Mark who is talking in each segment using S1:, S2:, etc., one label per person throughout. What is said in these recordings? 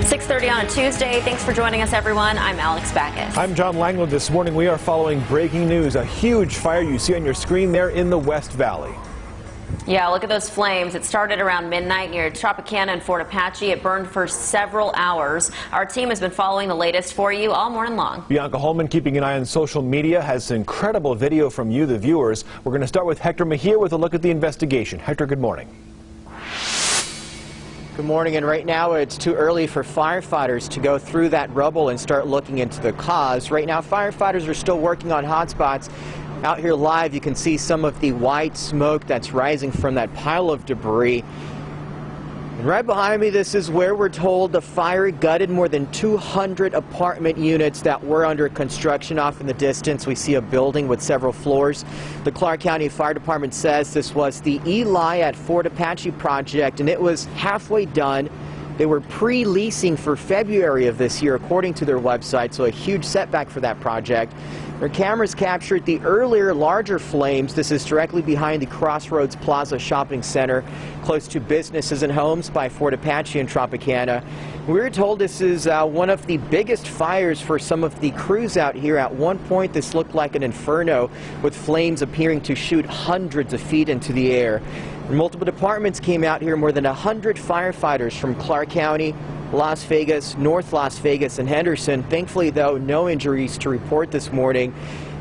S1: 6:30 on a Tuesday. Thanks for joining us, everyone. I'm Alex Backus.
S2: I'm John Langlow. This morning we are following breaking news. A huge fire you see on your screen there in the West Valley.
S1: Yeah, look at those flames. It started around midnight near Tropicana and Fort Apache. It burned for several hours. Our team has been following the latest for you all morning long.
S2: Bianca Holman, keeping an eye on social media, has incredible video from you, the viewers. We're going to start with Hector Mejia with a look at the investigation. Hector, good morning.
S3: Good morning, and right now it's too early for firefighters to go through that rubble and start looking into the cause. Right now, firefighters are still working on hotspots. Out here live, you can see some of the white smoke that's rising from that pile of debris. And right behind me, this is where we're told the fire gutted more than 200 apartment units that were under construction. Off in the distance, we see a building with several floors. The Clark County Fire Department says this was the Eli at Fort Apache project, and it was halfway done. They were pre-leasing for February of this year, according to their website, so a huge setback for that project. Their cameras captured the earlier, larger flames. This is directly behind the Crossroads Plaza Shopping Center, close to businesses and homes by Fort Apache and Tropicana. We were told this is one of the biggest fires for some of the crews out here. At one point, this looked like an inferno, with flames appearing to shoot hundreds of feet into the air. And multiple departments came out here, more than 100 firefighters from Clark County, Las Vegas, North Las Vegas, and Henderson. Thankfully, though, no injuries to report this morning.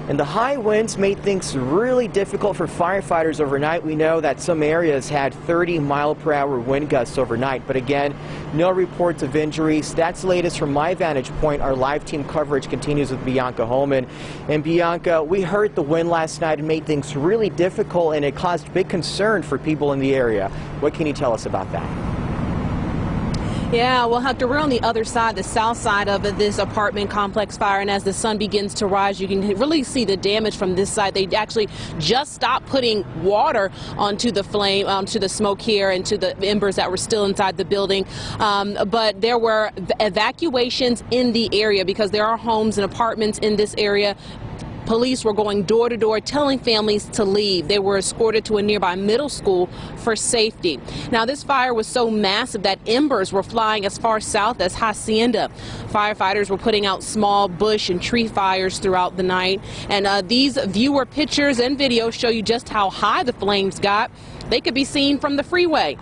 S3: And the high winds made things really difficult for firefighters overnight. We know that some areas had 30-mile-per-hour wind gusts overnight, but again, no reports of injuries. That's the latest from my vantage point. Our live team coverage continues with Bianca Holman. And Bianca, we heard the wind last night and made things really difficult, and it caused big concern for people in the area. What can you tell us about that?
S4: Yeah, well, Hector, we're on the other side, the south side of this apartment complex fire, and as the sun begins to rise, you can really see the damage from this side. They actually just stopped putting water onto the flame, onto the smoke here, and to the embers that were still inside the building. But there were evacuations in the area because there are homes and apartments in this area. Police were going door to door telling families to leave. They were escorted to a nearby middle school for safety. Now, this fire was so massive that embers were flying as far south as Hacienda. Firefighters were putting out small bush and tree fires throughout the night. And these viewer pictures and videos show you just how high the flames got. They could be seen from the freeway.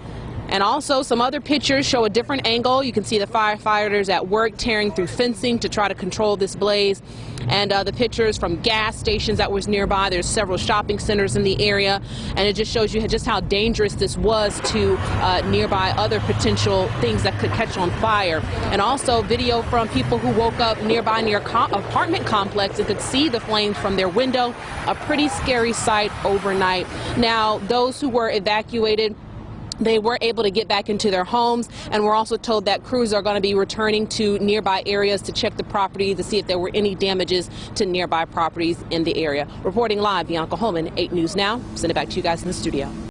S4: And also some other pictures show a different angle. You can see the firefighters at work tearing through fencing to try to control this blaze. And the pictures from gas stations that was nearby. There's several shopping centers in the area. And it just shows you just how dangerous this was to nearby other potential things that could catch on fire. And also video from people who woke up nearby near apartment complex and could see the flames from their window. A pretty scary sight overnight. Now, those who were evacuated, they were able to get back into their homes, and we're also told that crews are going to be returning to nearby areas to check the property to see if there were any damages to nearby properties in the area. Reporting live, Bianca Holman, 8 News Now. Send it back to you guys in the studio.